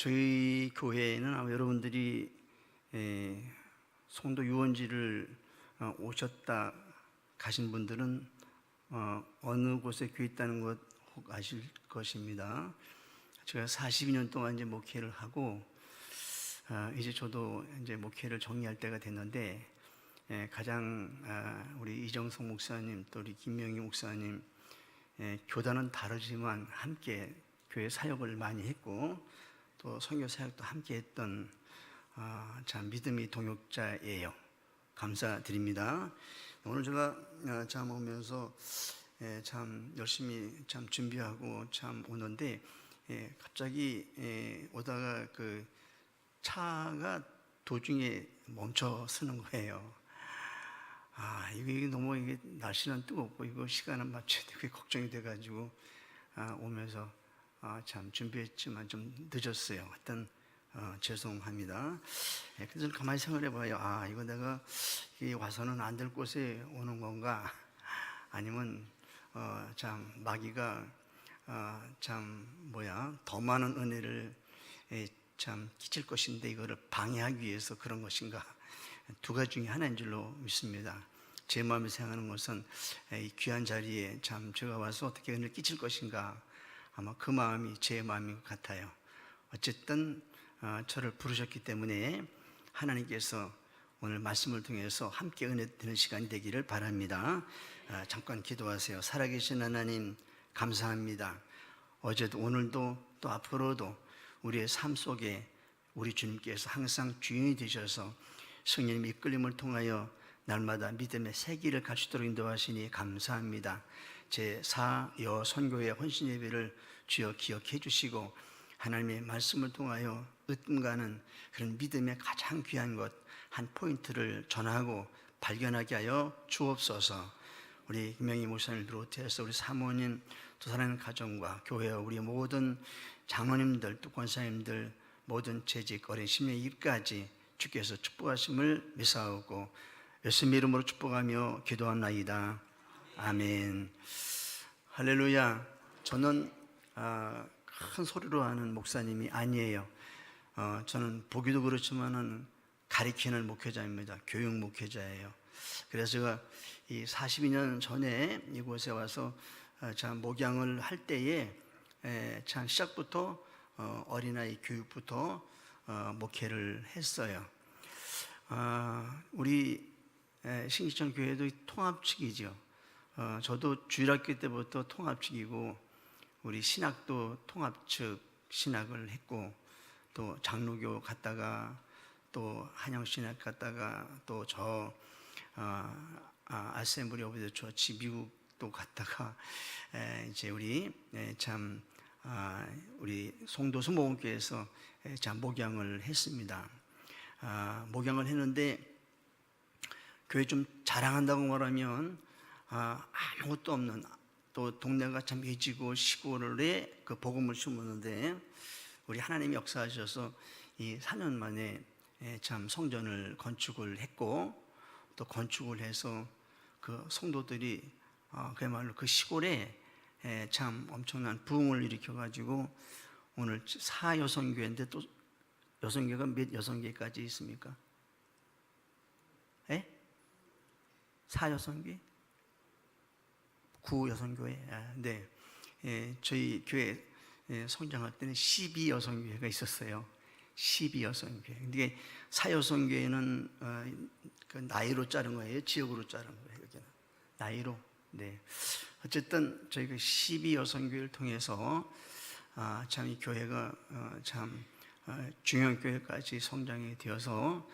저희 교회에는 아마 여러분들이 송도 유원지를 오셨다 가신 분들은 어느 곳에 교회 있다는 것 혹 아실 것입니다. 제가 42년 동안 이제 목회를 하고 이제 저도 이제 목회를 정리할 때가 됐는데 가장 우리 이정성 목사님 또 우리 김명희 목사님 교단은 다르지만 함께 교회 사역을 많이 했고 또 선교 사역도 함께 했던 참 믿음의 동역자예요. 감사드립니다. 오늘 제가 참 오면서 참 열심히 참 준비하고 참 오는데 갑자기 오다가 그 차가 도중에 멈춰 서는 거예요. 이게 너무 이게 날씨는 뜨겁고 이거 시간은 맞춰야 되고 걱정이 돼가지고 오면서 참 준비했지만 좀 늦었어요. 하여튼 죄송합니다. 그래서 가만히 생각해봐요. 이거 내가 와서는 안 될 곳에 오는 건가? 아니면 참 마귀가 더 많은 은혜를 참 끼칠 것인데 이거를 방해하기 위해서 그런 것인가? 두 가지 중에 하나인 줄로 믿습니다. 제 마음에 생각하는 것은 이 귀한 자리에 참 제가 와서 어떻게 은혜를 끼칠 것인가? 아마 그 마음이 제 마음인 것 같아요. 어쨌든 저를 부르셨기 때문에 하나님께서 오늘 말씀을 통해서 함께 은혜 드리는 시간이 되기를 바랍니다. 잠깐 기도하세요. 살아계신 하나님 감사합니다. 어제도 오늘도 또 앞으로도 우리의 삶 속에 우리 주님께서 항상 주인이 되셔서 성령님의 이끌림을 통하여 날마다 믿음의 새 길을 갈 수 있도록 인도하시니 감사합니다. 제4여 선교회 헌신 예배를 주여 기억해 주시고 하나님의 말씀을 통하여 으뜸가는 그런 믿음의 가장 귀한 것 한 포인트를 전하고 발견하게 하여 주옵소서. 우리 김명희 목사님을 비롯해서 우리 사모님 또 사랑하는 가정과 교회와 우리 모든 장로님들 또 권사님들 모든 재직 어린 심령 일까지 주께서 축복하심을 믿사오고 예수님 이름으로 축복하며 기도합나이다. 아멘. 할렐루야. 저는 큰 소리로 하는 목사님이 아니에요. 저는 보기도 그렇지만은 가리키는 목회자입니다. 교육 목회자예요. 그래서 제가 이 42년 전에 이곳에 와서 참 목양을 할 때에 참 시작부터 어린아이 교육부터 목회를 했어요. 우리 신기천 교회도 통합측이죠. 저도 주일학교 때부터 통합측이고 우리 신학도 통합측 신학을 했고 또 장로교 갔다가 또 한영신학 갔다가 또 저 아셈블리 오브 더 처치 미국도 갔다가 이제 우리 참 우리 송도 수목원교회에서 참 목양을 했습니다. 목양을 했는데 교회 좀 자랑한다고 말하면 아무것도 없는 또 동네가 참 외지고 시골에 그 복음을 심었는데 우리 하나님이 역사하셔서 이 4년 만에 참 성전을 건축을 했고 또 건축을 해서 그 성도들이 그야말로 그 시골에 참 엄청난 부흥을 일으켜가지고 오늘 4여성교회인데 또 여성교회가 몇 여성교회까지 있습니까? 4여성교회? 9여성교회? 네. 저희 교회 성장할 때는 12여성교회가 있었어요. 12여성교회. 근데 4여성교회는 그 나이로 자른 거예요? 지역으로 자른 거예요? 여기는 나이로. 네. 어쨌든 저희가 12여성교회를 통해서 참 이 교회가 참 중형 교회까지 성장이 되어서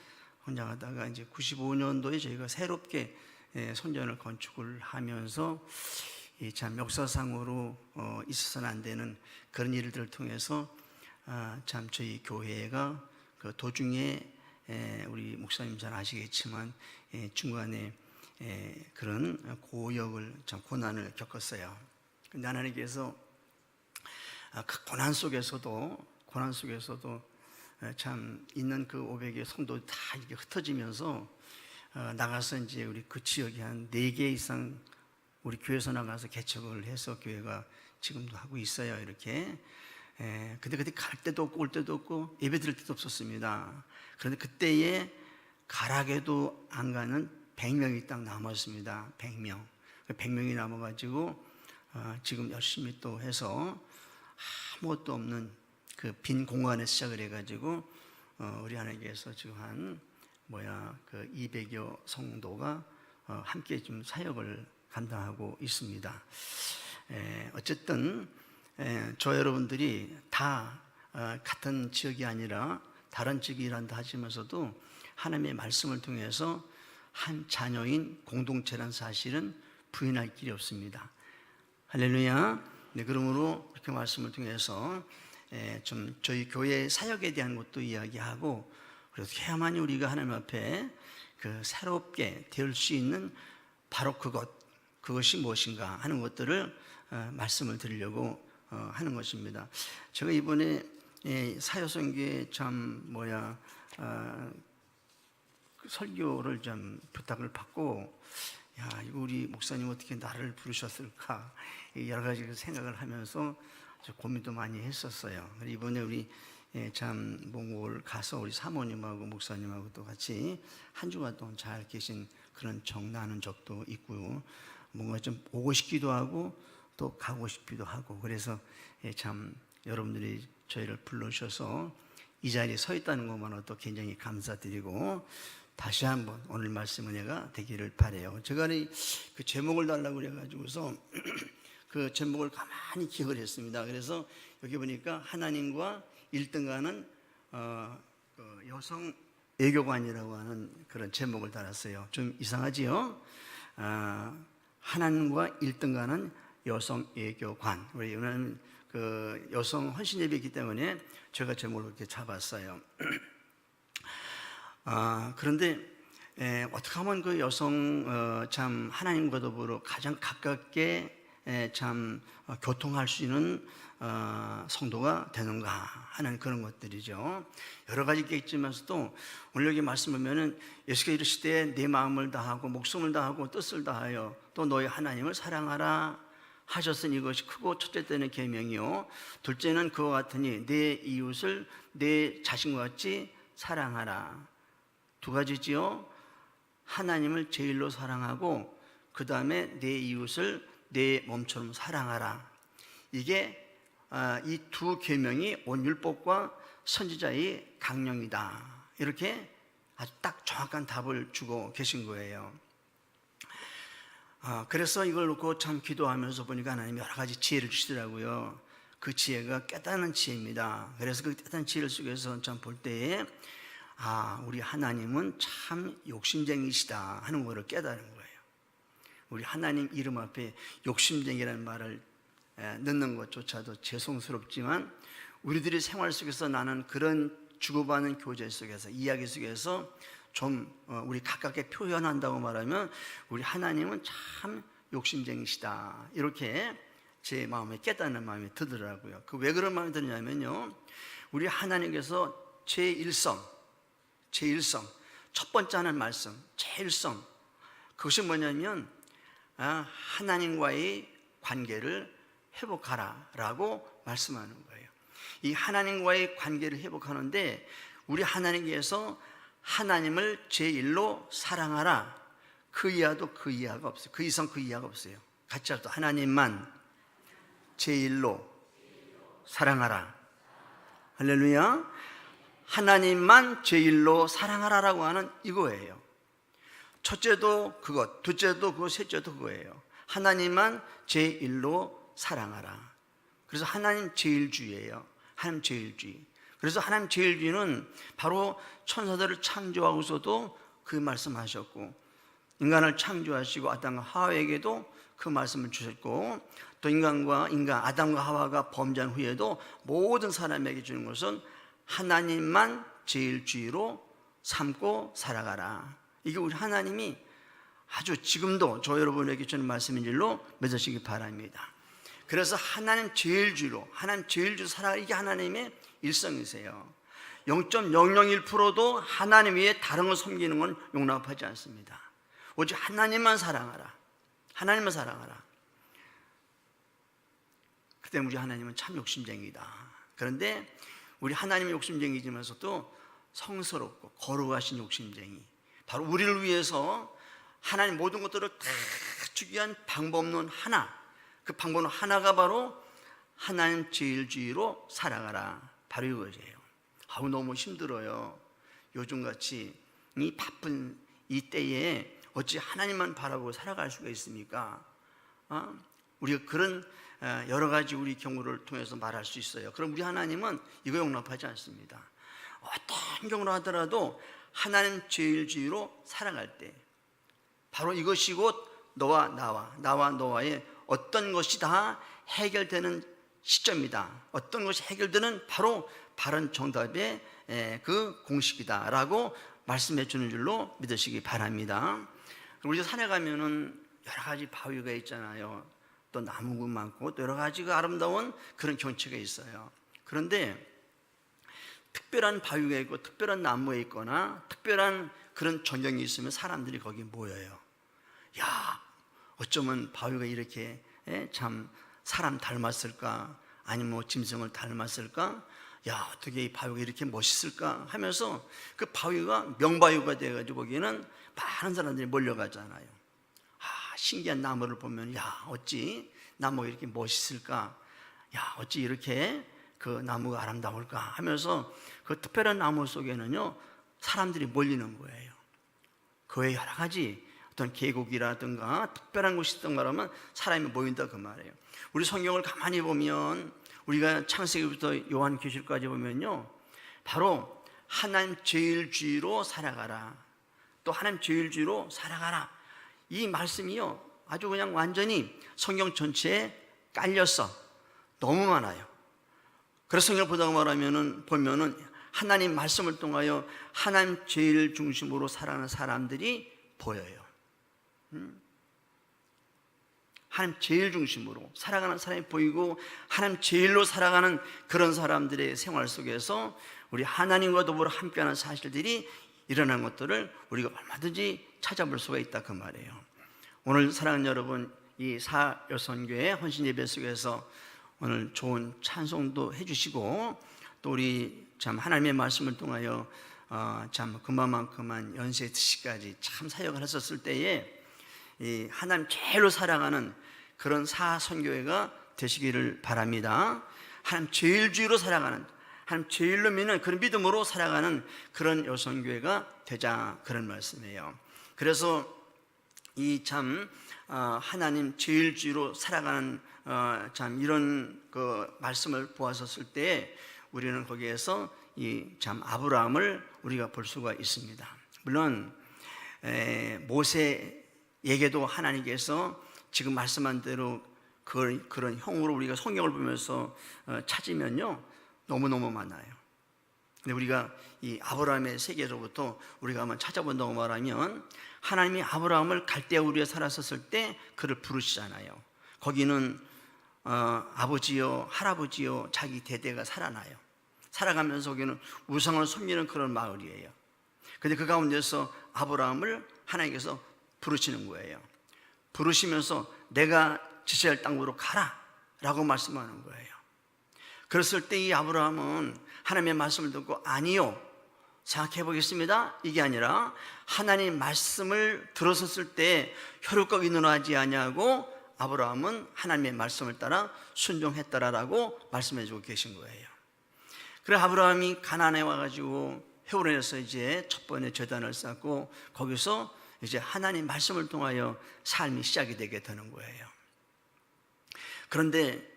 성장하다가 이제 95년도에 저희가 새롭게 성전을 건축을 하면서 참 역사상으로 있어서는 안 되는 그런 일들을 통해서 참 저희 교회가 그 도중에 우리 목사님 잘 아시겠지만 중간에 그런 고역을 참 고난을 겪었어요. 근데 하나님께서 그 고난 속에서도 참 있는 그 500의 성도 다 이렇게 흩어지면서 나가서 이제 우리 그 지역에 한 4개 이상 우리 교회에서 나가서 개척을 해서 교회가 지금도 하고 있어요. 이렇게 근데 그때 갈 때도 없고 올 때도 없고 예배 드릴 때도 없었습니다. 그런데 그때에 가락에도 안 가는 100명이 딱 남았습니다. 100명. 100명이 남아가지고 지금 열심히 또 해서 아무것도 없는 그 빈 공간에 시작을 해가지고 우리 하나님께서 지금 그 200여 성도가 함께 좀 사역을 감당하고 있습니다. 어쨌든 저 여러분들이 다 같은 지역이 아니라 다른 지역이 일한다 하시면서도 하나님의 말씀을 통해서 한 자녀인 공동체란 사실은 부인할 길이 없습니다. 할렐루야. 네, 그러므로 그렇게 말씀을 통해서 좀 저희 교회 사역에 대한 것도 이야기하고, 그래서 해야만이 우리가 하나님 앞에 그 새롭게 될 수 있는 바로 그것이 무엇인가 하는 것들을 말씀을 드리려고 하는 것입니다. 제가 이번에 사여선교회 설교를 좀 부탁을 받고, 이거 우리 목사님 어떻게 나를 부르셨을까 여러 가지 생각을 하면서 고민도 많이 했었어요. 이번에 우리 몽골 가서 우리 사모님하고 목사님하고 또 같이 한 주간 동안 잘 계신 그런 정나는 적도 있고요. 뭔가 좀 오고 싶기도 하고 또 가고 싶기도 하고, 그래서 참 여러분들이 저희를 불러주셔서 이 자리에 서 있다는 것만으로도 굉장히 감사드리고, 다시 한번 오늘 말씀 은혜가 되기를 바라요. 제가 그 제목을 달라고 그래가지고서 그 제목을 가만히 기억을 했습니다. 그래서 여기 보니까 하나님과 1등가는 여성 애교관이라고 하는 그런 제목을 달았어요. 좀 이상하지요? 하나님과 1등가는 여성 애교관. 우리 오늘 그 여성 헌신 예배이기 때문에 제가 제목을 그렇게 잡았어요. 그런데 어떻게 하면 그 여성 참 하나님과 더불어 가장 가깝게 교통할 수 있는 성도가 되는가 하는 그런 것들이죠. 여러 가지 있겠지만서도 오늘 여기 말씀 보면은 예수께서 이르시되 내 마음을 다하고 목숨을 다하고 뜻을 다하여 또 너희 하나님을 사랑하라 하셨으니 이것이 크고 첫째 때는 계명이요 둘째는 그와 같으니 내 이웃을 내 자신과 같이 사랑하라. 두 가지지요. 하나님을 제일로 사랑하고 그 다음에 내 이웃을 내 몸처럼 사랑하라. 이게 이 두 계명이 온 율법과 선지자의 강령이다. 이렇게 아주 딱 정확한 답을 주고 계신 거예요. 그래서 이걸 놓고 참 기도하면서 보니까 하나님이 여러 가지 지혜를 주시더라고요. 그 지혜가 깨닫는 지혜입니다. 그래서 그 깨닫는 지혜를 속에서 참 볼 때에 우리 하나님은 참 욕심쟁이시다 하는 것을 깨달은 거예요. 우리 하나님 이름 앞에 욕심쟁이라는 말을 넣는 것조차도 죄송스럽지만 우리들의 생활 속에서 나는 그런 주고받는 교제 속에서 이야기 속에서 좀 우리 가깝게 표현한다고 말하면 우리 하나님은 참 욕심쟁이시다. 이렇게 제 마음에 깨닫는 마음이 들더라고요. 그 왜 그런 마음이 드냐면요, 우리 하나님께서 제1성 첫 번째 하는 말씀 제1성 그것이 뭐냐면 하나님과의 관계를 회복하라 라고 말씀하는 거예요. 이 하나님과의 관계를 회복하는데 우리 하나님께서 하나님을 제1로 사랑하라. 그 이하도 그 이하가 없어요. 그 이상 그 이하가 없어요. 같이 합시다. 하나님만 제1로 사랑하라. 할렐루야. 하나님만 제1로 사랑하라라고 하는 이거예요. 첫째도 그것, 둘째도 그것, 셋째도 그거예요. 하나님만 제1로 사랑하라. 그래서 하나님 제1주의예요. 하나님 제1주의. 그래서 하나님 제1주의는 바로 천사들을 창조하고서도 그 말씀하셨고, 인간을 창조하시고 아담과 하와에게도 그 말씀을 주셨고, 또 아담과 하와가 범죄한 후에도 모든 사람에게 주는 것은 하나님만 제1주의로 삼고 살아가라. 이게 우리 하나님이 아주 지금도 저 여러분에게 주는 말씀인 줄로 믿으시기 바랍니다. 그래서 하나님 제1주의로 살아가, 이게 하나님의 일성이세요. 0.001%도 하나님 외에 다른 걸 섬기는 건 용납하지 않습니다. 오직 하나님만 사랑하라. 하나님만 사랑하라. 그때 우리 하나님은 참 욕심쟁이다. 그런데 우리 하나님의 욕심쟁이지만서도 성스럽고 거룩하신 욕심쟁이, 바로 우리를 위해서 하나님 모든 것들을 다 주기 위한 방법론 하나, 그 방법론 하나가 바로 하나님 제일주의로 살아가라, 바로 이거예요. 아우, 너무 힘들어요. 요즘같이 이 바쁜 이 때에 어찌 하나님만 바라보고 살아갈 수가 있습니까? 우리가 그런 여러 가지 우리 경우를 통해서 말할 수 있어요. 그럼 우리 하나님은 이거 용납하지 않습니다. 어떤 경우로 하더라도 하나님 제일주의로 살아갈 때 바로 이것이 곧 너와 나와 너와의 어떤 것이 다 해결되는 시점이다. 어떤 것이 해결되는 바로 바른 정답의 그 공식이다라고 말씀해 주는 줄로 믿으시기 바랍니다. 우리 산에 가면은 여러 가지 바위가 있잖아요. 또 나무가 많고 또 여러 가지가 아름다운 그런 경치가 있어요. 그런데 특별한 바위가 있고 특별한 나무가 있거나 특별한 그런 전경이 있으면 사람들이 거기 모여요. 야, 어쩌면 바위가 이렇게 참 사람 닮았을까? 아니면 뭐 짐승을 닮았을까? 야, 어떻게 이 바위가 이렇게 멋있을까? 하면서 그 바위가 명바위가 돼가지고 거기는 많은 사람들이 몰려가잖아요. 신기한 나무를 보면 야, 어찌 나무가 이렇게 멋있을까? 야, 어찌 이렇게 그 나무가 아름다울까? 하면서 그 특별한 나무 속에는요 사람들이 몰리는 거예요. 그 외에 여러 가지 어떤 계곡이라든가 특별한 곳이 있던가 하면 사람이 모인다 그 말이에요. 우리 성경을 가만히 보면 우리가 창세기부터 요한계시록까지 보면요 바로 하나님 제일주의로 살아가라, 또 하나님 제일주의로 살아가라, 이 말씀이요 아주 그냥 완전히 성경 전체에 깔렸어. 너무 많아요. 그래서 성경을 보다가 보면은 하나님 말씀을 통하여 하나님 제일 중심으로 살아가는 사람들이 보여요. 하나님 제일 중심으로 살아가는 사람이 보이고 하나님 제일로 살아가는 그런 사람들의 생활 속에서 우리 하나님과 더불어 함께하는 사실들이 일어나는 것들을 우리가 얼마든지 찾아볼 수가 있다 그 말이에요. 오늘 사랑하는 여러분, 이 사여선교회 헌신예배 속에서 오늘 좋은 찬송도 해주시고 또 우리 참 하나님의 말씀을 통하여 참 그만큼만 연세 드시까지 참 사역을 하셨을 때에 이 하나님 제일로 살아가는 그런 사선교회가 되시기를 바랍니다. 하나님 제일주의로 살아가는, 하나님 제일로 믿는 그런 믿음으로 살아가는 그런 여선교회가 되자, 그런 말씀이에요. 그래서 이 참 하나님 제일주의로 살아가는 참 이런 그 말씀을 보았었을 때 우리는 거기에서 이 참 아브라함을 우리가 볼 수가 있습니다. 물론 모세에게도 하나님께서 지금 말씀한 대로 그런 형으로 우리가 성경을 보면서 찾으면요 너무너무 많아요. 근데 우리가 이 아브라함의 세계로부터 우리가 한번 찾아본다고 말하면 하나님이 아브라함을 갈대아 우리에 살았었을 때 그를 부르시잖아요. 거기는 아버지요 할아버지요 자기 대대가 살아나요. 살아가면서 거기는 우상을 섬기는 그런 마을이에요. 근데 그 가운데서 아브라함을 하나님께서 부르시는 거예요. 부르시면서 내가 지시할 땅으로 가라 라고 말씀하는 거예요. 그랬을 때 이 아브라함은 하나님의 말씀을 듣고 아니요 생각해 보겠습니다 이게 아니라 하나님 말씀을 들었을 때 혈육과 의논하지 아니하고 아브라함은 하나님의 말씀을 따라 순종했다라고 말씀해 주고 계신 거예요. 그래 아브라함이 가나안에 와가지고 헤브론에서 이제 첫 번째 제단을 쌓고 거기서 이제 하나님 말씀을 통하여 삶이 시작이 되게 되는 거예요. 그런데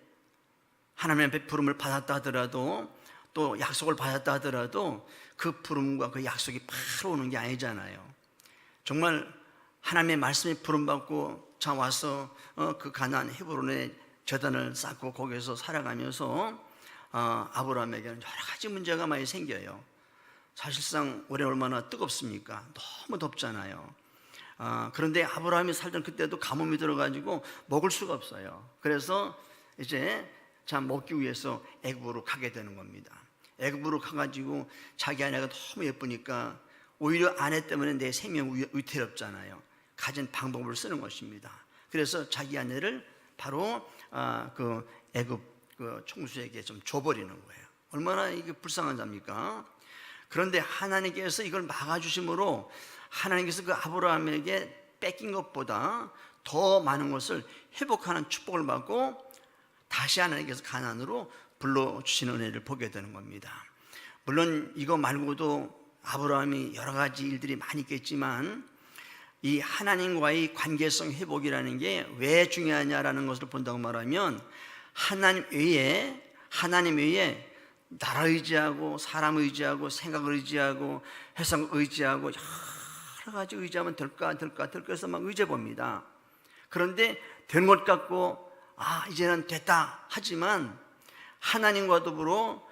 하나님의 앞에 부름을 받았다 하더라도 또 약속을 받았다 하더라도 그 부름과 그 약속이 바로 오는 게 아니잖아요. 정말 하나님의 말씀에 부름받고 자 와서 그 가나안 헤브론에 제단을 쌓고 거기서 살아가면서 아브라함에게는 여러 가지 문제가 많이 생겨요. 사실상 올해 얼마나 뜨겁습니까? 너무 덥잖아요. 그런데 아브라함이 살던 그때도 가뭄이 들어가지고 먹을 수가 없어요. 그래서 이제 참 먹기 위해서 애굽으로 가게 되는 겁니다. 애굽으로 가가지고 자기 아내가 너무 예쁘니까 오히려 아내 때문에 내 생명 위태롭잖아요. 가진 방법을 쓰는 것입니다. 그래서 자기 아내를 바로 그 애굽 그 총수에게 좀 줘버리는 거예요. 얼마나 이게 불쌍한 자입니까? 그런데 하나님께서 이걸 막아주심으로 하나님께서 그 아브라함에게 뺏긴 것보다 더 많은 것을 회복하는 축복을 받고 다시 하나님께서 가나안으로 불러주시는 은혜를 보게 되는 겁니다. 물론 이거 말고도 아브라함이 여러 가지 일들이 많이 있겠지만 이 하나님과의 관계성 회복이라는 게 왜 중요하냐라는 것을 본다고 말하면 하나님 외에 나라 의지하고 사람 의지하고 생각을 의지하고 회상 의지하고 여러 가지 의지하면 될까 해서 막 의지해 봅니다. 그런데 된 것 같고 이제는 됐다 하지만 하나님과 더불어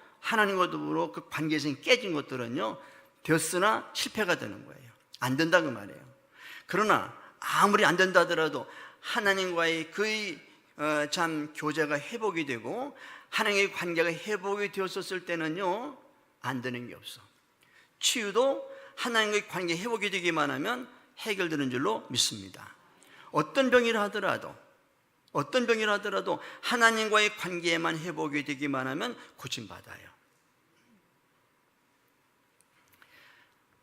그 관계성이 깨진 것들은요 됐으나 실패가 되는 거예요. 안 된다 그 말이에요. 그러나 아무리 안 된다 하더라도 하나님과의 그의 교제가 회복이 되고 하나님의 관계가 회복이 되었을 때는요 안 되는 게 없어. 치유도 하나님과의 관계 회복이 되기만 하면 해결되는 줄로 믿습니다. 어떤 병이라 하더라도 하나님과의 관계에만 회복이 되기만 하면 고침받아요.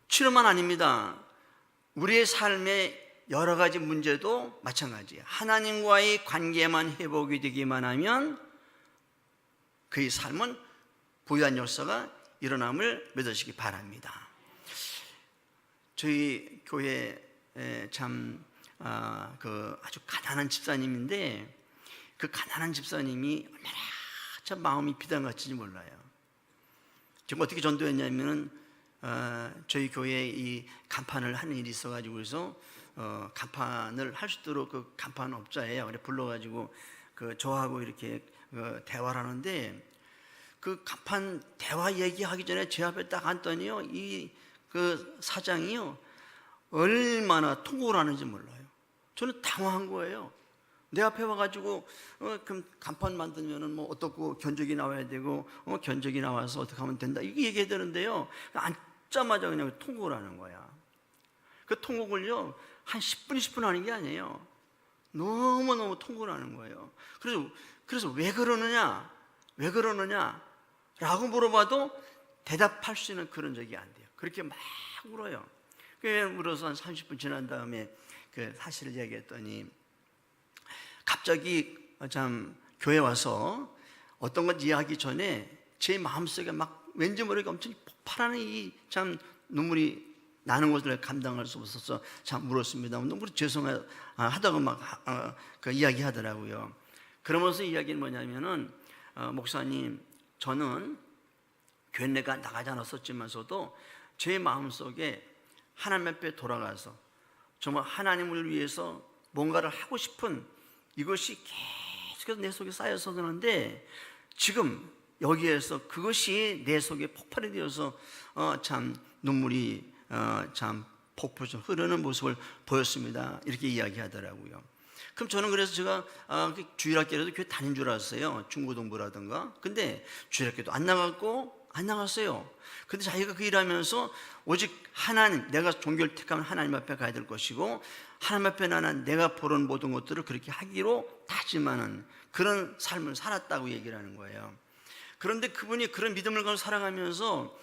치료만 아닙니다. 우리의 삶의 여러 가지 문제도 마찬가지예요. 하나님과의 관계만 회복이 되기만 하면 그의 삶은 부유한 역사가 일어남을 믿으시기 바랍니다. 저희 교회 아주 가난한 집사님인데 그 가난한 집사님이 얼마나 참 마음이 비단같이 몰라요. 지금 어떻게 전도했냐면은 저희 교회에 이 간판을 하는 일이 있어가지고 그래서 간판을 할 수 있도록 그 간판 업자예요. 그래 불러가지고 저하고 이렇게 대화를 하는데 그 간판 대화 얘기하기 전에 제 앞에 딱 앉더니요 그 사장이요 얼마나 통곡을 하는지 몰라요. 저는 당황한 거예요. 내 앞에 와가지고 그럼 간판 만들면은 뭐 어떻고 견적이 나와야 되고 견적이 나와서 어떻게 하면 된다 이게 얘기해야 되는데요. 앉자마자 그냥 통곡을 하는 거야. 그 통곡을요 한 10분 20분 하는 게 아니에요. 너무너무 통곡을 하는 거예요. 그래서 왜 그러느냐 라고 물어봐도 대답할 수 있는 그런 적이 안 돼요. 그렇게 막 울어요. 울어서 한 30분 지난 다음에 그 사실을 얘기했더니 갑자기 교회 와서 어떤 것 이야기하기 전에 제 마음속에 막 왠지 모르게 엄청 폭발하는 이 눈물이 나는 것을 감당할 수 없어서 울었습니다. 너무 죄송하다고 막 이야기하더라고요. 그러면서 이야기는 뭐냐면은 목사님 저는 교회 내가 나가지 않았었지만서도 제 마음속에 하나님 앞에 돌아가서 정말 하나님을 위해서 뭔가를 하고 싶은 이것이 계속해서 내 속에 쌓여서는데 지금 여기에서 그것이 내 속에 폭발이 되어서 눈물이 폭포처럼 흐르는 모습을 보였습니다. 이렇게 이야기하더라고요. 그럼 저는 그래서 제가 주일학교라도 교회 다닌 줄 알았어요. 중고등부라든가. 근데 주일학교도 안 나갔어요. 근데 자기가 그 일하면서 오직 하나님, 내가 종교를 택하면 하나님 앞에 가야 될 것이고 하나님 앞에 나는 내가 보는 모든 것들을 그렇게 하기로 다짐하는 그런 삶을 살았다고 얘기를 하는 거예요. 그런데 그분이 그런 믿음을 가지고 살아가면서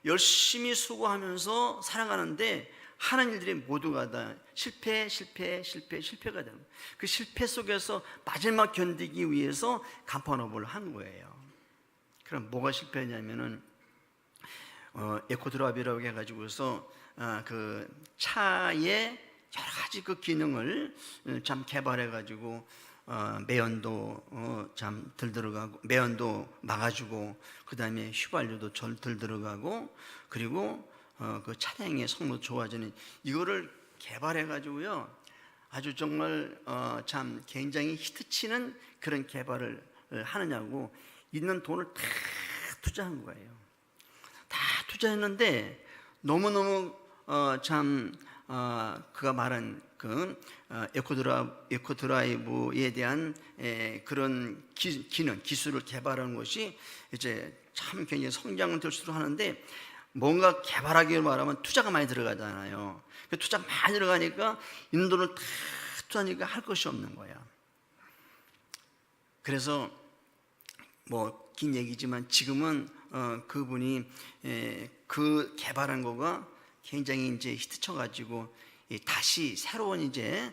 열심히 수고하면서 살아가는데 하는 일들이 모두가 다 실패가 되는 거예요. 그 실패 속에서 마지막 견디기 위해서 간판업을 한 거예요. 그럼 뭐가 실패했냐면은 에코드랍이라고 해가지고서 그 차의 여러 가지 그 기능을 개발해가지고 매연도 덜 들어가고 매연도 막아주고 그 다음에 휘발유도 덜 들어가고 그리고 그 차량의 성능 좋아지는 이거를 개발해가지고요 아주 정말 굉장히 히트치는 그런 개발을 하느냐고 있는 돈을 다 투자한 거예요. 다 투자했는데 너무너무 그가 말한 그 에코드라이브에 대한 그런 기술을 개발하는 것이 이제 참 굉장히 성장을 될수록 하는데 뭔가 개발하기를 말하면 투자가 많이 들어가잖아요. 투자가 많이 들어가니까 있는 돈을 다 투자하니까 할 것이 없는 거야. 그래서 뭐 긴 얘기지만 지금은 그분이 그 개발한 거가 굉장히 이제 히트쳐가지고 다시 새로운 이제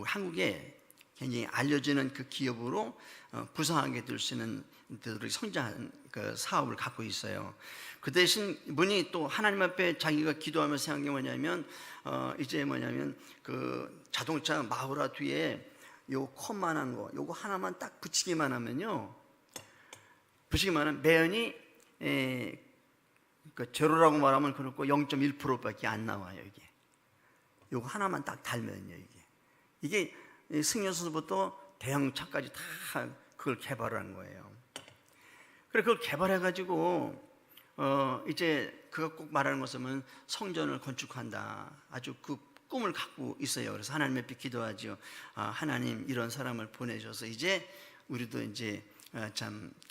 한국에 굉장히 알려지는 그 기업으로 부상하게 될 수 있는 성장한 그 사업을 갖고 있어요. 그 대신 이분이 또 하나님 앞에 자기가 기도하면서 생각한 게 뭐냐면 그 자동차 마우라 뒤에 요 컵만한 거 요거 하나만 딱 붙이기만 하면요, 매연이 그 제로라고 말하면 그렇고 0.1%밖에 안 나와요. 이게 요거 하나만 딱 달면요, 이게 승용차부터 대형차까지 다 그걸 개발한 거예요. 그래 그걸 개발해가지고 이제 그가 꼭 말하는 것은 성전을 건축한다. 아주 그 꿈을 갖고 있어요. 그래서 하나님 앞에 기도하죠. 하나님 이런 사람을 보내셔서 이제 우리도 이제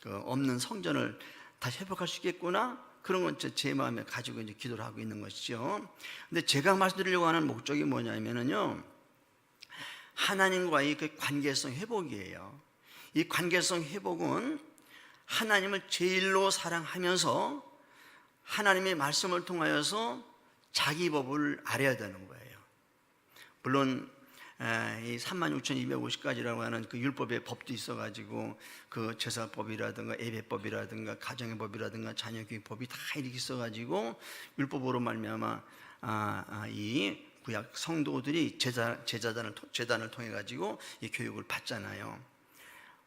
없는 성전을 다시 회복할 수 있겠구나. 그런 건 제 마음에 가지고 이제 기도를 하고 있는 것이죠. 근데 제가 말씀드리려고 하는 목적이 뭐냐면요, 하나님과의 그 관계성 회복이에요. 이 관계성 회복은 하나님을 제일로 사랑하면서 하나님의 말씀을 통하여서 자기 법을 알아야 되는 거예요. 물론 이 36,250가지라고 하는 그 율법의 법도 있어가지고 그 제사법이라든가 예배법이라든가 가정의 법이라든가 자녀교육법이 다 이렇게 있어가지고 율법으로 말미암아 이 구약 성도들이 제단을 통해 가지고 이 교육을 받잖아요.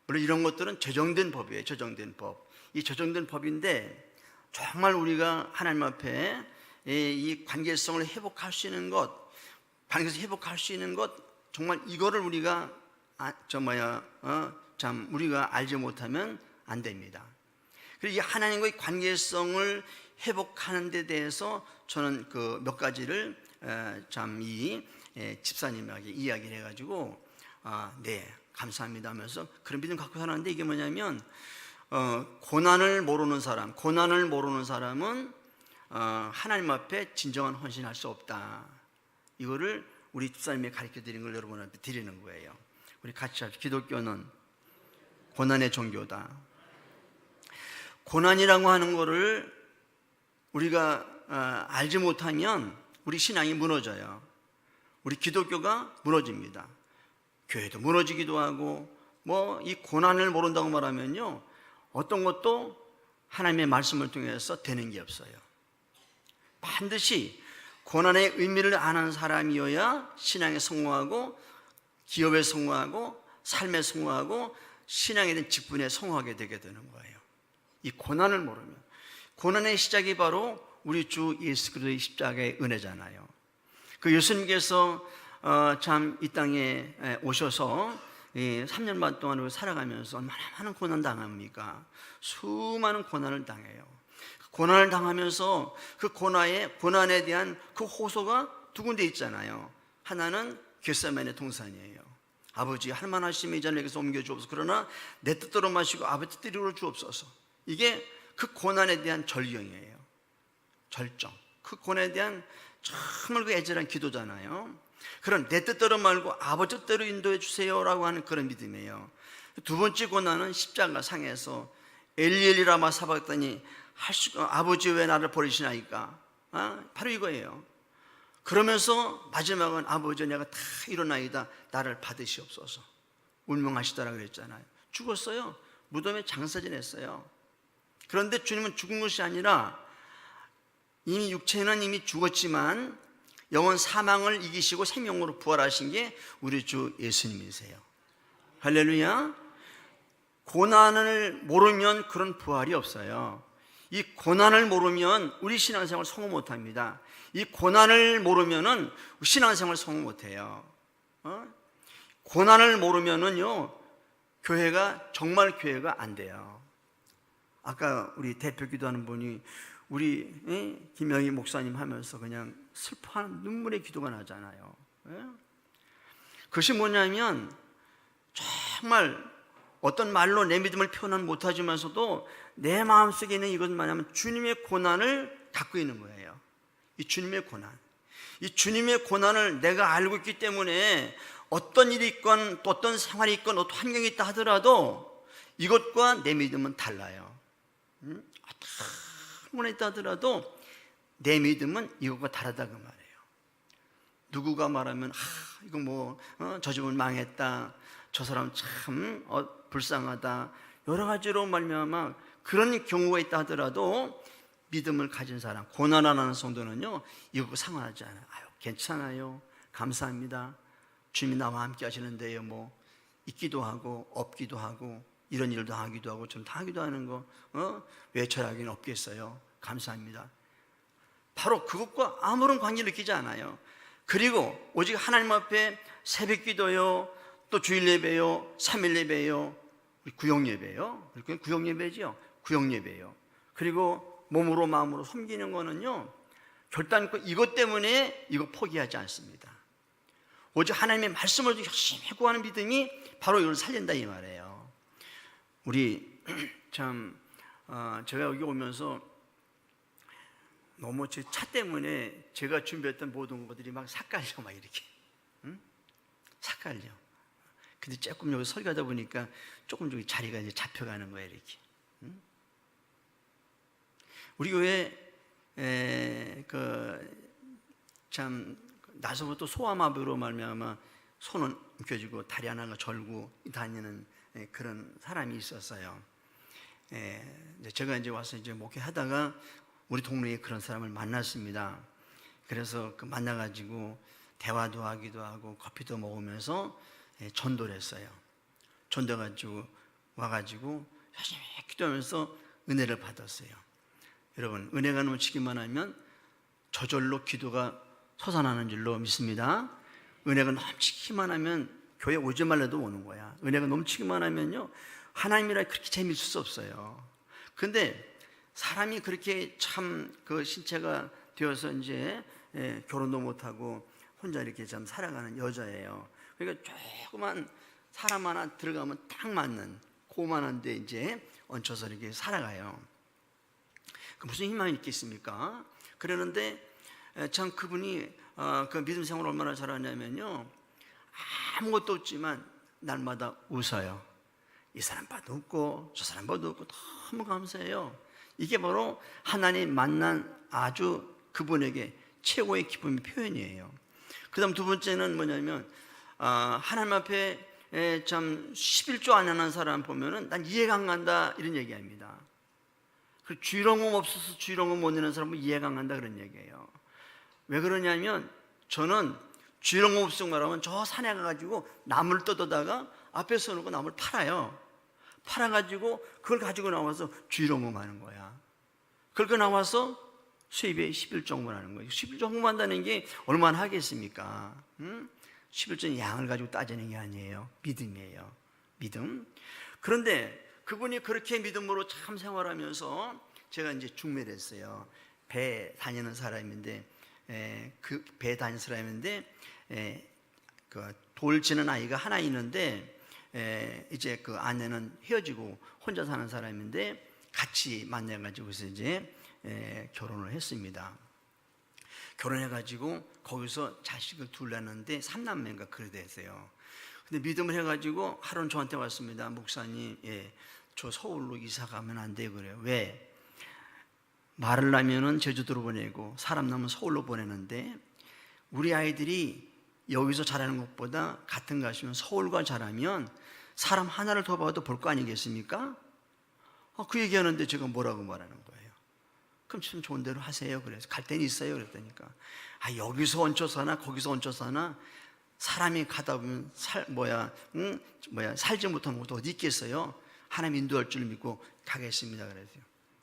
물론 이런 것들은 제정된 법이에요. 제정된 법. 이 제정된 법인데 정말 우리가 하나님 앞에 이 관계성을 회복할 수 있는 것, 관계에서 회복할 수 있는 것, 정말 이거를 우리가 우리가 알지 못하면 안 됩니다. 그리고 이 하나님과의 관계성을 회복하는 데 대해서 저는 그 몇 가지를 이 집사님에게 이야기를 해가지고 네 감사합니다 하면서 그런 믿음 갖고 살았는데, 이게 뭐냐면 고난을 모르는 사람은 하나님 앞에 진정한 헌신할 수 없다. 이거를 우리 집사님이 가르쳐 드린 걸 여러분한테 드리는 거예요. 우리 같이 합시다. 기독교는 고난의 종교다. 고난이라고 하는 거를 우리가 알지 못하면 우리 신앙이 무너져요. 우리 기독교가 무너집니다. 교회도 무너지기도 하고, 이 고난을 모른다고 말하면요, 어떤 것도 하나님의 말씀을 통해서 되는 게 없어요. 반드시 고난의 의미를 아는 사람이어야 신앙에 성공하고, 기업에 성공하고, 삶에 성공하고, 신앙에 대한 직분에 성공하게 되게 되는 거예요. 이 고난을 모르면. 고난의 시작이 바로 우리 주 예수 그리스도의 십자가의 은혜잖아요. 그 예수님께서 이 땅에 오셔서 3년 반 동안 살아가면서 얼마나 많은 고난 당합니까? 수많은 고난을 당해요. 고난을 당하면서 그 고난에 대한 그 호소가 두 군데 있잖아요. 하나는 겟세마네 동산이에요. 아버지 할만하시면 이 잔을 내게서 옮겨주옵소서. 그러나 내 뜻대로 마시고 아버지 뜻대로 주옵소서. 이게 그 고난에 대한 절경이에요. 절정. 그 고난에 대한 정말 그 애절한 기도잖아요. 그런 내 뜻대로 말고 아버지 뜻대로 인도해 주세요라고 하는 그런 믿음이에요. 두 번째 고난은 십자가 상에서 엘리 라마 사박다니 아버지 왜 나를 버리시나이까? 바로 이거예요. 그러면서 마지막은 아버지 내가 다 일어나이다 나를 받으시옵소서. 운명하시다라고 그랬잖아요. 죽었어요. 무덤에 장사 지냈어요. 그런데 주님은 죽은 것이 아니라 이미 육체는 이미 죽었지만 영원 사망을 이기시고 생명으로 부활하신 게 우리 주 예수님이세요. 할렐루야. 고난을 모르면 그런 부활이 없어요. 이 고난을 모르면 우리 신앙생활 성공 못합니다. 이 고난을 모르면은 신앙생활 성공 못해요. 고난을 모르면은요 정말 교회가 안 돼요. 아까 우리 대표 기도하는 분이 우리 김영희 목사님 하면서 그냥 슬퍼하는 눈물의 기도가 나잖아요. 그것이 뭐냐면 정말 어떤 말로 내 믿음을 표현 못하지만서도 내 마음속에 있는 이것은 뭐냐면 주님의 고난을 갖고 있는 거예요. 이 주님의 고난을 내가 알고 있기 때문에 어떤 일이 있건 또 어떤 생활이 있건 어떤 환경이 있다 하더라도 이것과 내 믿음은 달라요. 어떤 있다 하더라도 내 믿음은 이것과 다르다 그 말이에요. 누구가 말하면 이거 뭐 저 집은 망했다, 저 사람 참 불쌍하다, 여러 가지로 말미암아 그런 경우가 있다 하더라도 믿음을 가진 사람, 고난하는 성도는요 이것과 상관하지 않아요. 괜찮아요, 감사합니다, 주님이 나와 함께 하시는데요, 뭐 있기도 하고 없기도 하고 이런 일도 하기도 하고 좀 다 하기도 하는 거 왜 저에게는 없겠어요, 감사합니다. 바로 그것과 아무런 관계를 느끼지 않아요. 그리고 오직 하나님 앞에 새벽 기도요, 또 주일 예배요, 3일 예배요, 구역 예배요, 구역 예배죠, 구역 예배요. 그리고 몸으로 마음으로 섬기는 거는요 결단코 이것 때문에 이거 포기하지 않습니다. 오직 하나님의 말씀을 열심히 구하는 믿음이 바로 이걸 살린다 이 말이에요. 우리 참 제가 여기 오면서 너무 제 차 때문에 제가 준비했던 모든 것들이 막 삭갈려, 막 이렇게 삭갈려. 근데 조금 여기 설교하다 보니까 조금 자리가 이제 잡혀가는 거예요, 이렇게. 우리 교회 참 나서부터 소아마비로 말미암아 손은 움켜쥐고 다리 하나가 절고 다니는 그런 사람이 있었어요. 제가 이제 와서 이제 목회하다가 우리 동네에 그런 사람을 만났습니다. 그래서 만나가지고 대화도 하기도 하고 커피도 먹으면서 전도를 했어요. 전도해가지고 와가지고 열심히 기도하면서 은혜를 받았어요. 여러분, 은혜가 넘치기만 하면 저절로 기도가 솟아나는 줄로 믿습니다. 은혜가 넘치기만 하면 교회 오지 말라도 오는 거야. 은혜가 넘치기만 하면요 하나님이라 그렇게 재미있을 수 없어요. 근데 사람이 그렇게 참 그 신체가 되어서 이제 결혼도 못하고 혼자 이렇게 참 살아가는 여자예요. 그러니까 조그만 사람 하나 들어가면 딱 맞는 고만한데 이제 얹혀서 이렇게 살아가요. 무슨 희망이 있겠습니까? 그러는데 참 그분이 그 믿음 생활을 얼마나 잘하냐면요 아무것도 없지만 날마다 웃어요. 이 사람 봐도 웃고 저 사람 봐도 웃고 너무 감사해요. 이게 바로 하나님 만난 아주 그분에게 최고의 기쁨의 표현이에요. 그 다음 두 번째는 뭐냐면 하나님 앞에 참 11조 안 하는 사람 보면은 난 이해가 안 간다 이런 얘기합니다. 주일헌금 없어서 주일헌금 못 내는 사람은 이해가 안 간다 그런 얘기예요. 왜 그러냐면 저는 주일헌금 없으면 말하면 저 산에 가가지고 나무를 뜯어다가 앞에 서놓고 나무를 팔아요. 팔아가지고 그걸 가지고 나와서 주일헌금 하는 거야. 그걸 나와서 수입에 11조 하는 거예요. 11조 한다는 게 얼마나 하겠습니까? 11조는 양을 가지고 따지는 게 아니에요. 믿음이에요. 믿음. 그런데 그분이 그렇게 믿음으로 참 생활하면서 제가 이제 중매를 했어요. 배 다니는 사람인데 그 배 다니는 사람인데 그 돌 치는 아이가 하나 있는데 이제 그 아내는 헤어지고 혼자 사는 사람인데 같이 만나가지고서 이제 결혼을 했습니다. 결혼해가지고 거기서 자식을 둘 낳았는데 3남매인가 그래 됐어요. 근데 믿음을 해가지고 하루는 저한테 왔습니다. 목사님, 저 서울로 이사 가면 안 돼요. 그래요. 왜? 말을 낳으면은 제주도로 보내고 사람 낳으면 서울로 보내는데 우리 아이들이 여기서 자라는 것보다 같은 가시면 서울과 자라면 사람 하나를 더 봐도 볼 거 아니겠습니까? 그 얘기하는데 제가 뭐라고 말하는 거예요? 그럼 참 좋은 대로 하세요. 그래서 갈 데는 있어요. 그랬다니까. 여기서 얹혀 사나 거기서 얹혀 사나 사람이 가다 보면 살지 못한 것도 어디 있겠어요? 하나님 인도할 줄 믿고 가겠습니다.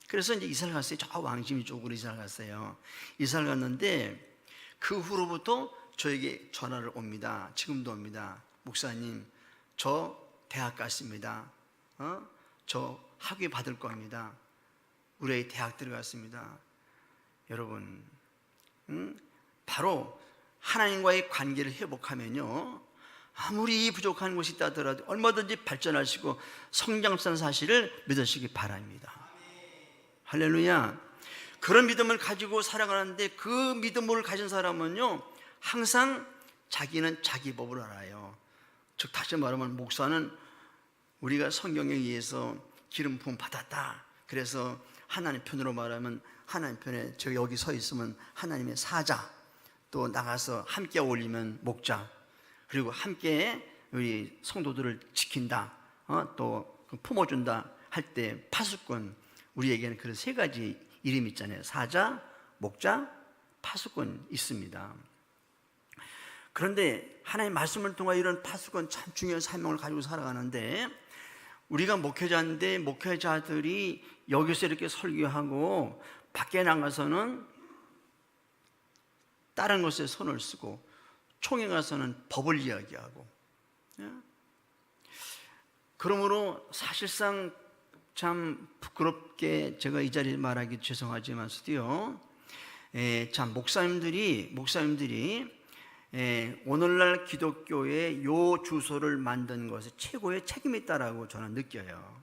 그래서 이제 이사를 갔어요. 저 왕십리 쪽으로 이사를 갔어요. 이사를 갔는데 그 후로부터 저에게 전화를 옵니다. 지금도 옵니다. 목사님, 저 대학 갔습니다. 저 학위 받을 겁니다. 우리 아이 대학 들어갔습니다. 여러분, 바로 하나님과의 관계를 회복하면요 아무리 부족한 곳이 있다 하더라도 얼마든지 발전하시고 성장하는 사실을 믿으시기 바랍니다. 할렐루야. 그런 믿음을 가지고 살아가는데 그 믿음을 가진 사람은요 항상 자기는 자기 법을 알아요. 즉 다시 말하면 목사는 우리가 성경에 의해서 기름 부음 받았다. 그래서 하나님 편으로 말하면 하나님 편에 저 여기 서 있으면 하나님의 사자, 또 나가서 함께 어울리면 목자, 그리고 함께 우리 성도들을 지킨다, 또 품어준다 할 때 파수꾼, 우리에게는 그런 세 가지 이름이 있잖아요. 사자, 목자, 파수꾼 있습니다. 그런데 하나님의 말씀을 통해 이런 파수꾼 참 중요한 사명을 가지고 살아가는데, 우리가 목회자인데 목회자들이 여기서 이렇게 설교하고 밖에 나가서는 다른 것에 손을 쓰고 총회 가서는 법을 이야기하고, 그러므로 사실상 참 부끄럽게 제가 이 자리에 말하기 죄송하지만서도요, 참 목사님들이 오늘날 기독교의 요 주소를 만든 것에 최고의 책임이 있다라고 저는 느껴요.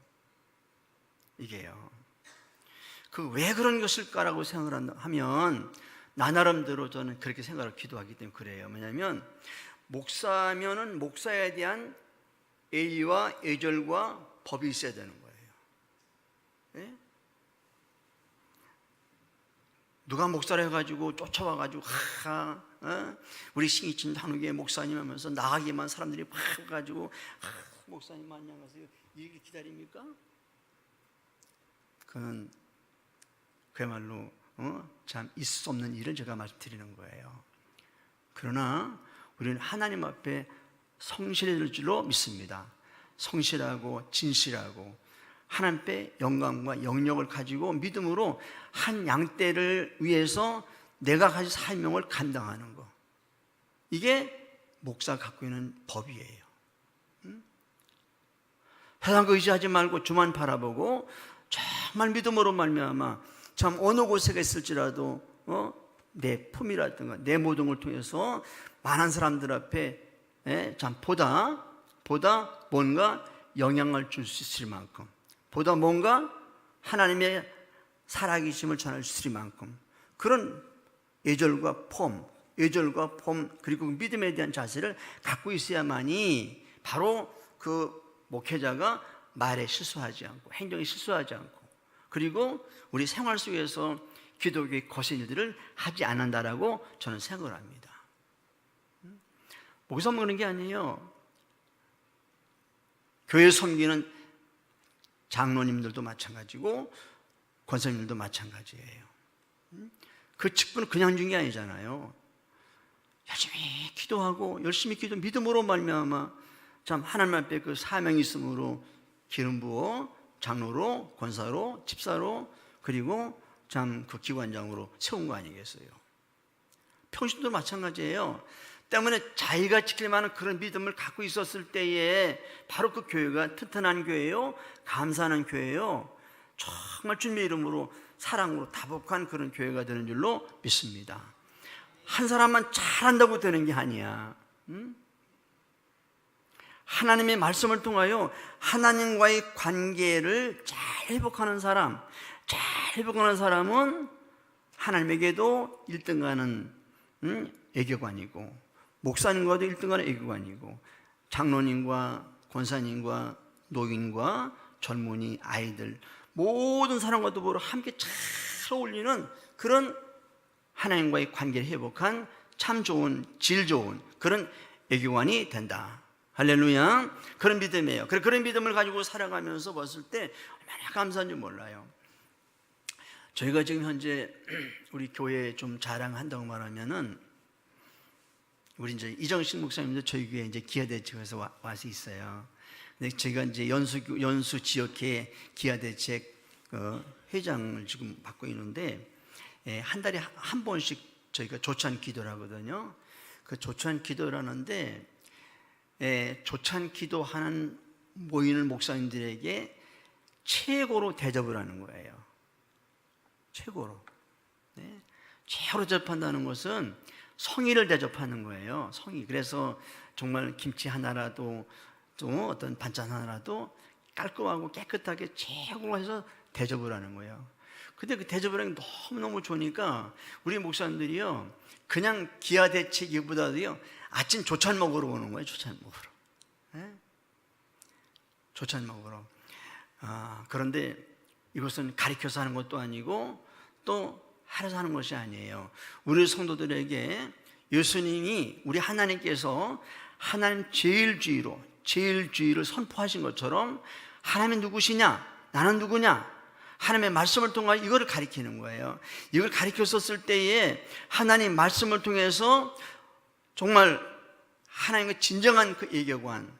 이게요. 왜 그런 것일까라고 생각을 하면 나 나름대로 저는 그렇게 생각을 기도하기 때문에 그래요. 왜냐하면 목사면은 목사에 대한 예의와 예절과 법이 있어야 되는 거예요. 예? 누가 목사를 해가지고 쫓아와가지고 우리 신이친 한국의 목사님 하면서 나가기만 사람들이 막 가지고 목사님 안녕하세요 이렇게 기다립니까? 그건 그야말로 참 있을 수 없는 일을 제가 말씀드리는 거예요. 그러나 우리는 하나님 앞에 성실해질 줄로 믿습니다. 성실하고 진실하고 하나님께 영광과 영역을 가지고 믿음으로 한 양떼를 위해서 내가 가진 사명을 감당하는 거, 이게 목사가 갖고 있는 법이에요. 세상 거 의지하지 말고 주만 바라보고 정말 믿음으로 말미암아 참 어느 곳에 있을지라도 내 품이라든가 내 모든 걸 통해서 많은 사람들 앞에 참 보다 뭔가 영향을 줄 수 있을 만큼, 보다 뭔가 하나님의 살아계심을 전할 수 있을 만큼 그런 예절과 폼 그리고 믿음에 대한 자세를 갖고 있어야만이 바로 그 목회자가 말에 실수하지 않고 행동에 실수하지 않고, 그리고 우리 생활 속에서 기독교의 거센 일들을 하지 않는다라고 저는 생각을 합니다. 목사 먹는 게 아니에요. 교회 섬기는 장로님들도 마찬가지고 권사님들도 마찬가지예요. 그 직분은 그냥 준 게 아니잖아요. 열심히 기도하고 열심히 믿음으로 말미암아 참 하나님 앞에 그 사명이 있으므로 기름 부어 장로로, 권사로, 집사로, 그리고 참 그 기관장으로 세운 거 아니겠어요? 평신도 마찬가지예요. 때문에 자기가 지킬 만한 그런 믿음을 갖고 있었을 때에 바로 그 교회가 튼튼한 교회요, 감사하는 교회요, 정말 주님의 이름으로 사랑으로 다복한 그런 교회가 되는 줄로 믿습니다. 한 사람만 잘한다고 되는 게 아니야. 하나님의 말씀을 통하여 하나님과의 관계를 잘 회복하는 사람은 하나님에게도 1등가는 애교관이고, 목사님과도 1등가는 애교관이고, 장로님과 권사님과 노인과 젊은이, 아이들 모든 사람과도 보러 함께 잘 어울리는 그런 하나님과의 관계를 회복한 참 좋은, 질 좋은 그런 애교관이 된다. 할렐루야. 그런 믿음이에요. 그런 믿음을 가지고 살아가면서 봤을 때 얼마나 감사한지 몰라요. 저희가 지금 현재 우리 교회에 좀 자랑한다고 말하면은, 우리 이제 이정식 목사님도 저희 교회에 이제 기아대책에서 와서 있어요. 근데 제가 이제 연수 지역회 기아대책 회장을 지금 맡고 있는데, 한 달에 한 번씩 저희가 조찬 기도를 하거든요. 그 조찬 기도를 하는데, 조찬 기도하는 모이는 목사님들에게 최고로 대접을 하는 거예요. 최고로. 최고로 대접한다는 것은 성의를 대접하는 거예요. 성의. 그래서 정말 김치 하나라도 또 어떤 반찬 하나라도 깔끔하고 깨끗하게 최고로 해서 대접을 하는 거예요. 근데 그 대접을 하는 게 너무너무 좋으니까 우리 목사님들이요, 그냥 기아대책이보다도요 아침 조찬 먹으러 오는 거예요. 조찬 먹으러. 조찬목으로. 그런데 이것은 가르쳐서 하는 것도 아니고 또 하려서 하는 것이 아니에요. 우리 성도들에게 예수님이, 우리 하나님께서 하나님 제일주의를 선포하신 것처럼 하나님이 누구시냐, 나는 누구냐, 하나님의 말씀을 통하여 이거를 가리키는 거예요. 이걸 가리켰었을 때에 하나님 말씀을 통해서 정말 하나님의 진정한 그 예교관,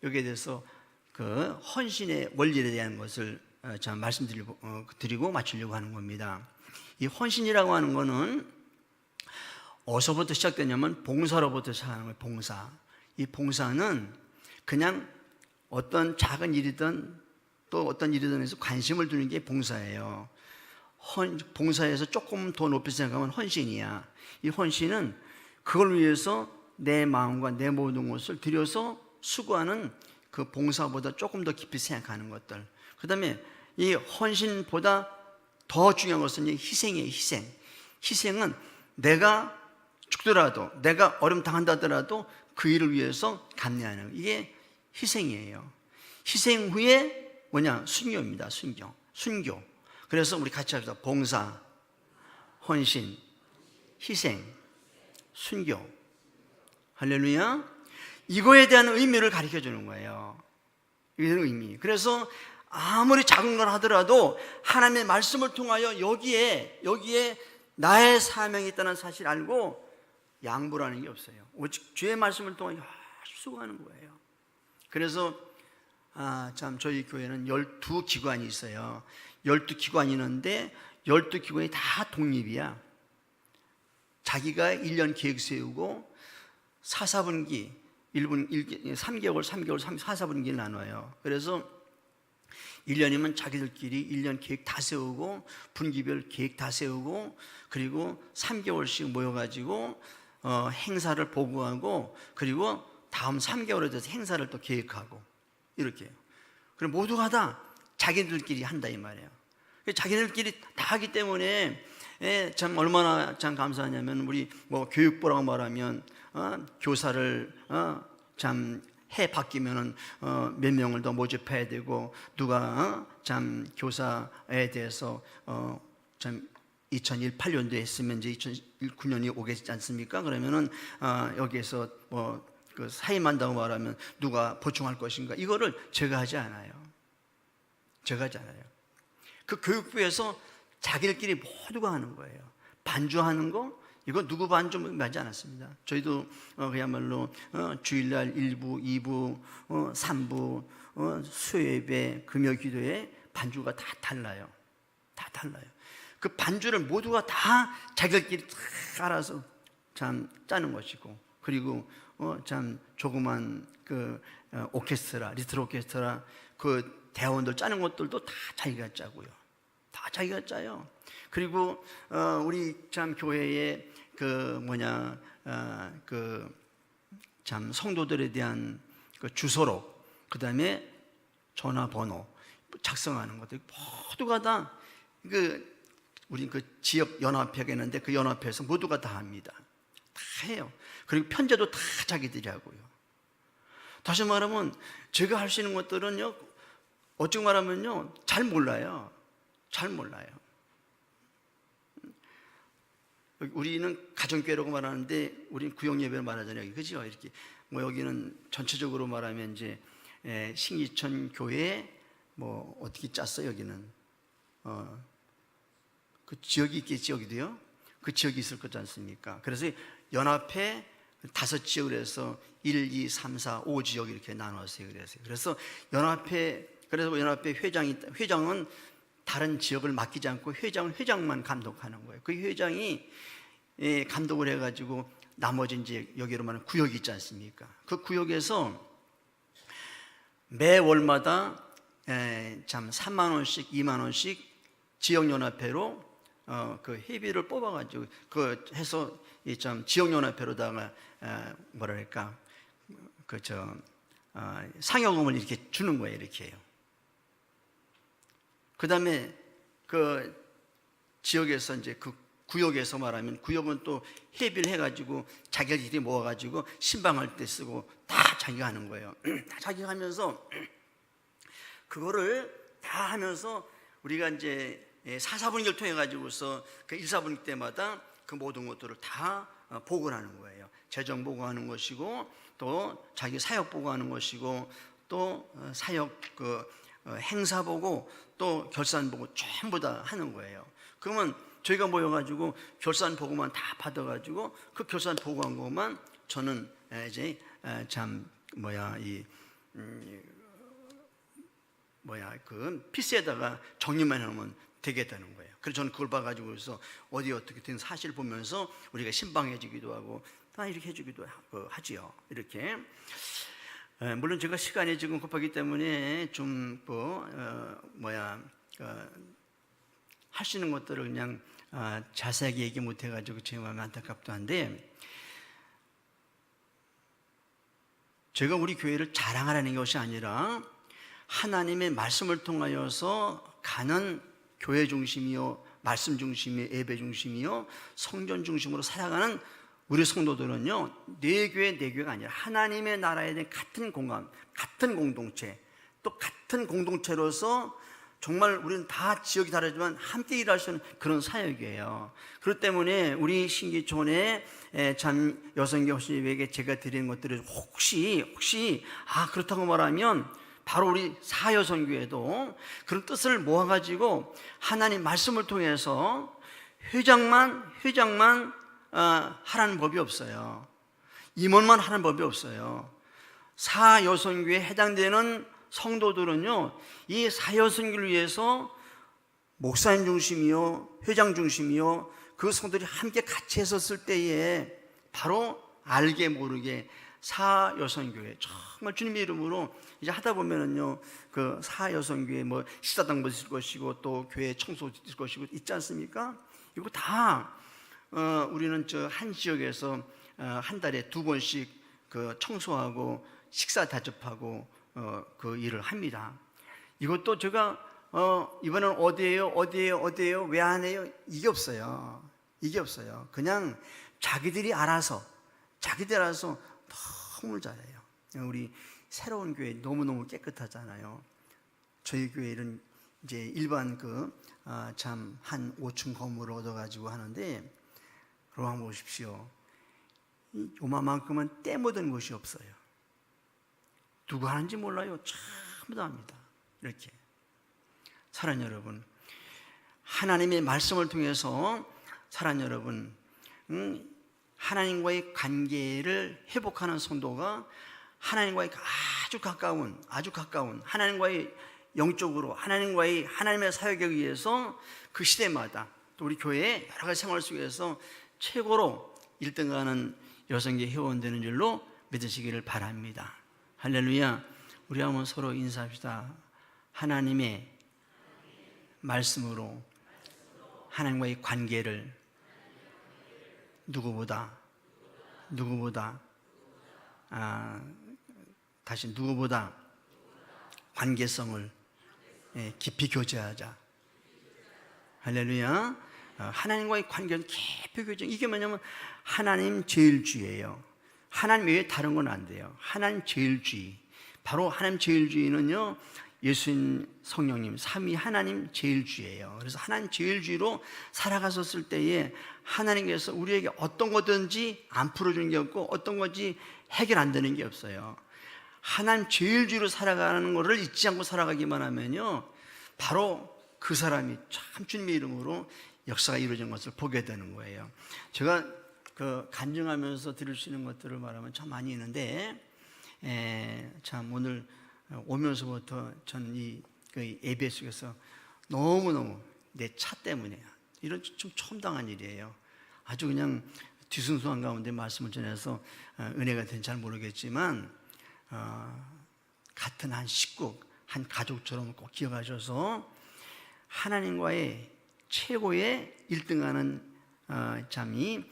여기에 대해서 그 헌신의 원리에 대한 것을 말씀드리고 마치려고 하는 겁니다. 이 헌신이라고 하는 것은 어디서부터 시작되냐면 봉사로부터 시작하는 거예요. 봉사. 이 봉사는 그냥 어떤 작은 일이든 또 어떤 일이든 해서 관심을 두는 게 봉사예요. 봉사에서 조금 더 높이 생각하면 헌신이야. 이 헌신은 그걸 위해서 내 마음과 내 모든 것을 들여서 수고하는 그 봉사보다 조금 더 깊이 생각하는 것들. 그 다음에 이 헌신보다 더 중요한 것은 희생이에요. 희생은 내가 죽더라도, 내가 어려움 당한다더라도 그 일을 위해서 감내하는 거. 이게 희생이에요. 희생 후에 뭐냐? 순교입니다. 순교. 그래서 우리 같이 합시다. 봉사, 헌신, 희생, 순교. 할렐루야. 이거에 대한 의미를 가르쳐 주는 거예요. 이런 의미. 그래서 아무리 작은 걸 하더라도 하나님의 말씀을 통하여 여기에 나의 사명이 있다는 사실을 알고 양보라는 게 없어요. 오직 주의 말씀을 통하여 수고하는 거예요. 그래서 저희 교회는 12기관이 있어요. 12기관이 있는데 12기관이 다 독립이야. 자기가 1년 계획 세우고 4분기 3개월, 4분기를 나눠요. 그래서 1년이면 자기들끼리 1년 계획 다 세우고 분기별 계획 다 세우고 그리고 3개월씩 모여가지고 행사를 보고하고 그리고 다음 3개월에 대해서 행사를 또 계획하고 이렇게 해요. 그리고 모두가 다 자기들끼리 한다 이 말이에요. 자기들끼리 다 하기 때문에 참 얼마나 참 감사하냐면 우리 뭐 교육부라고 말하면 교사를 참 해 바뀌면은 몇 명을 더 모집해야 되고 누가 참 교사에 대해서 참 2018년도에 했으면 이제 2019년이 오겠지 않습니까? 그러면은 여기에서 뭐 그 사임한다고 말하면 누가 보충할 것인가? 이거를 제가 하지 않아요. 그 교육부에서 자기들끼리 모두가 하는 거예요. 반주하는 거 이거 누구 반주 하지 않았습니다. 저희도 그야말로 주일날 1부, 2부, 3부 수요예배, 금요기도에 반주가 다 달라요. 그 반주를 모두가 다 자기들끼리 다 알아서 참 짜는 것이고 그리고 참 조그만 그 오케스트라, 리틀 오케스트라 그 대원들 짜는 것들도 다 자기가 짜고요. 다 자기가 짜요. 그리고 우리 참 교회에 참 성도들에 대한 그 주소록, 그 다음에 전화번호 작성하는 것들 모두가 다 우리 그 지역 연합회가 있는데 그 연합회에서 모두가 다 합니다. 다 해요. 그리고 편제도 다 자기들이 하고요. 다시 말하면 제가 할 수 있는 것들은요, 어찌 말하면요, 잘 몰라요. 우리는 가정교회라고 말하는데 우리는 구역예배를 말하잖아요. 그죠? 이렇게 뭐 여기는 전체적으로 말하면 이제 신기천 교회 뭐 어떻게 짰어요? 여기는 그 지역이 있겠지. 여기도요. 그 지역이 있을 거지 않습니까? 그래서 연합회 5지역을 해서 1, 2, 3, 4, 5지역 이렇게 나눴어요. 그래서 연합회 회장은 다른 지역을 맡기지 않고 회장만 감독하는 거예요. 그 회장이 감독을 해가지고 나머지 이제 여기로 말하는 구역이 있지 않습니까? 그 구역에서 매월마다 참 3만 원씩, 2만 원씩 지역연합회로 그 회비를 뽑아가지고 그 해서 이 참 지역연합회로다가 뭐랄까 상여금을 이렇게 주는 거예요. 이렇게 해요. 그 다음에 그 지역에서 이제 그 구역에서 말하면 구역은 또 회비를 해가지고 자기들이 모아가지고 신방할 때 쓰고 다 자기가 하는 거예요. 다 자기가 하면서 그거를 다 하면서 우리가 이제 4사분기를 통해 가지고서 그 1사분기 때마다 그 모든 것들을 다 보고하는 거예요. 재정 보고하는 것이고, 또 자기 사역 보고하는 것이고, 또 사역 그 행사 보고, 또 결산 보고 전부 다 하는 거예요. 그러면 저희가 모여가지고 결산 보고만 다 받아가지고 그 결산 보고한 것만 저는 이제 그 PC에다가 정리만 해놓으면 되게 되는 거예요. 그래서 저는 그걸 봐가지고서 어디 어떻게 된 사실 보면서 우리가 신방해주기도 하고 다 이렇게 해주기도 하지요. 이렇게. 물론 제가 시간이 지금 급하기 때문에 좀 할 수 있는 것들을 그냥 자세하게 얘기 못 해가지고 제 마음이 안타깝도 한데, 제가 우리 교회를 자랑하라는 것이 아니라 하나님의 말씀을 통하여서 가는 교회 중심이요, 말씀 중심이요, 예배 중심이요, 성전 중심으로 살아가는 우리 성도들은요, 내 교회가 아니라 하나님의 나라에 대한 같은 공감, 같은 공동체, 또 같은 공동체로서 정말 우리는 다 지역이 다르지만 함께 일하시는 그런 사역이에요. 그렇기 때문에 우리 신기촌의 참 여성교 호시에게 제가 드리는 것들을 혹시 그렇다고 말하면 바로 우리 사여성교회도 그런 뜻을 모아가지고 하나님 말씀을 통해서 회장만 하라는 법이 없어요. 임원만 하라는 법이 없어요. 사여성교회에 해당되는 성도들은요, 이 사여성교를 위해서 목사님 중심이요, 회장 중심이요, 그 성도들이 함께 같이 했었을 때에 바로 알게 모르게 사여성교회, 정말 주님의 이름으로 이제 하다 보면은요, 그 사여성교회 뭐 식사당도 있을 것이고 또 교회 청소 있을 것이고 있지 않습니까? 이거 다 우리는 저 한 지역에서 한 달에 2번씩 그 청소하고 식사 대접하고 그 일을 합니다. 이것도 제가 이번엔 어디에요? 왜 안 해요? 이게 없어요. 그냥 자기들이 알아서 너무 잘해요. 우리 새로운 교회 너무너무 깨끗하잖아요. 저희 교회는 이제 일반 참 한 5층 건물을 얻어가지고 하는데, 그러고 한번 보십시오. 요만큼은 때 묻은 곳이 없어요. 누가 하는지 몰라요. 전부 다 합니다. 이렇게. 사랑하는 여러분, 하나님의 말씀을 통해서 사랑하는 여러분, 하나님과의 관계를 회복하는 성도가 하나님과의 아주 가까운 하나님과의 영적으로 하나님의 사역에 의해서 그 시대마다 또 우리 교회의 여러 가지 생활 속에서 최고로 1등하는 여성계 회원 되는 줄로 믿으시기를 바랍니다. 할렐루야. 우리 한번 서로 인사합시다. 하나님의 말씀으로 하나님과의 관계를 누구보다 관계성을 깊이 교제하자. 할렐루야. 하나님과의 관계는 깊이 교제. 이게 뭐냐면 하나님 제일주의예요. 하나님 외에 다른 건 안 돼요. 하나님 제일주의. 바로 하나님 제일주의는요, 예수님, 성령님, 삼위 하나님 제일주의예요. 그래서 하나님 제일주의로 살아갔었을 때에 하나님께서 우리에게 어떤 거든지 안 풀어주는 게 없고 어떤 것이 해결 안 되는 게 없어요. 하나님 제일주의로 살아가는 것을 잊지 않고 살아가기만 하면요, 바로 그 사람이 참 주님의 이름으로 역사가 이루어진 것을 보게 되는 거예요. 제가 간증하면서 들을 수 있는 것들을 말하면 참 많이 있는데, 참 오늘 오면서부터 저는 이 예배 속에서 너무너무 내 차 때문에 이런 좀 처음 당한 일이에요. 아주 그냥 뒤숭숭한 가운데 말씀을 전해서 은혜가 된지 잘 모르겠지만, 같은 한 식구, 한 가족처럼 꼭 기억하셔서 하나님과의 최고의 1등하는 잠이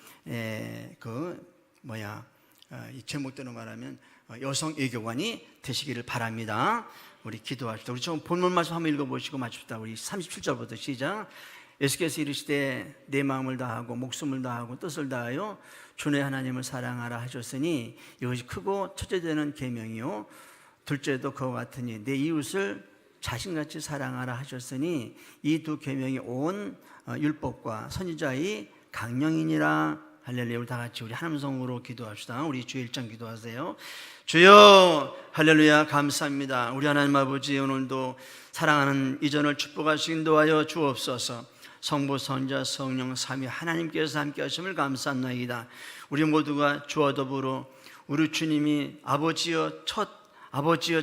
이 제목대로 말하면 여성 외교관이 되시기를 바랍니다. 우리 기도합시다. 우리 좀 본문 말씀 한번 읽어보시고 마칩시다. 우리 37절부터 시작. 예수께서 이르시되 내 마음을 다하고 목숨을 다하고 뜻을 다하여 주의 하나님을 사랑하라 하셨으니 이것이 크고 첫째 되는 계명이요 둘째도 그와 같으니 내 이웃을 자신같이 사랑하라 하셨으니 이 두 계명이 온 율법과 선지자의 강령이니라. 할렐루야. 우리 다 같이 우리 하나님 성으로 기도합시다. 우리 주의 일장 기도하세요. 주여, 할렐루야. 감사합니다. 우리 하나님 아버지, 오늘도 사랑하는 이전을 축복하시기 인도하여 주옵소서. 성부, 선자, 성령, 삼위 하나님께서 함께 하심을 감사합니다. 우리 모두가 주와 더불어 우리 주님이 아버지여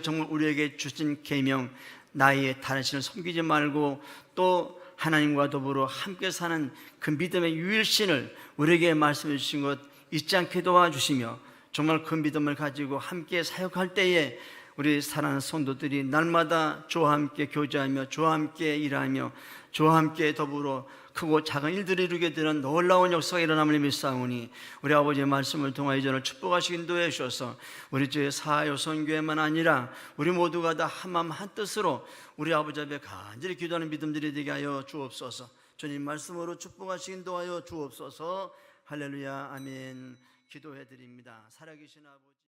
정말 우리에게 주신 계명, 나의 다른 신을 섬기지 말고 또 하나님과 더불어 함께 사는 그 믿음의 유일신을 우리에게 말씀해 주신 것 잊지 않게 도와주시며, 정말 그 믿음을 가지고 함께 사역할 때에 우리 사랑하는 성도들이 날마다 주와 함께 교제하며 주와 함께 일하며 주와 함께 더불어 크고 작은 일들을 이루게 되는 놀라운 역사가 일어남을 믿사오니, 우리 아버지의 말씀을 통하여 이전을 축복하시기 인도해 주셔서 우리 주의 사요선교회만 아니라 우리 모두가 다 한마음 한뜻으로 우리 아버지 앞에 간절히 기도하는 믿음들이 되게 하여 주옵소서. 주님 말씀으로 축복하시기 인도하여 주옵소서. 할렐루야. 아멘. 기도해 드립니다. 살아계신 아버지.